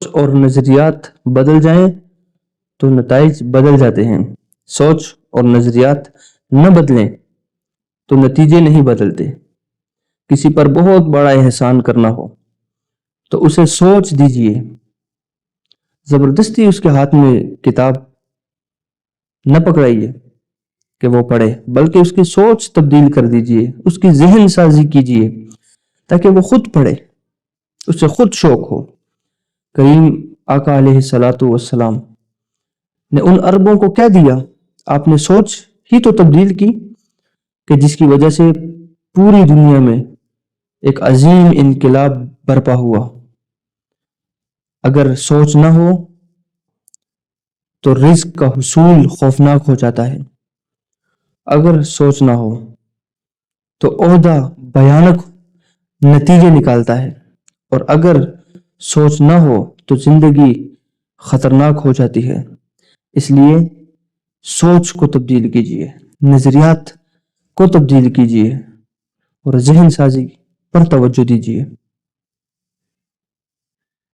اور نظریات بدل جائیں تو نتائج بدل جاتے ہیں. سوچ اور نظریات نہ بدلیں تو نتیجے نہیں بدلتے. کسی پر بہت بڑا احسان کرنا ہو تو اسے سوچ دیجئے. زبردستی اس کے ہاتھ میں کتاب نہ پکڑائیے کہ وہ پڑھے، بلکہ اس کی سوچ تبدیل کر دیجئے، اس کی ذہن سازی کیجئے تاکہ وہ خود پڑھے، اس سے خود شوق ہو. کریم آقا علیہ الصلاۃ والسلام نے ان عربوں کو کیا دیا؟ آپ نے سوچ ہی تو تبدیل کی کہ جس کی وجہ سے پوری دنیا میں ایک عظیم انقلاب برپا ہوا. اگر سوچ نہ ہو تو رزق کا حصول خوفناک ہو جاتا ہے. اگر سوچ نہ ہو تو عہدہ بھیانک نتیجے نکالتا ہے، اور اگر سوچ نہ ہو تو زندگی خطرناک ہو جاتی ہے. اس لیے سوچ کو تبدیل کیجیے، نظریات کو تبدیل کیجیے اور ذہن سازی پر توجہ دیجیے.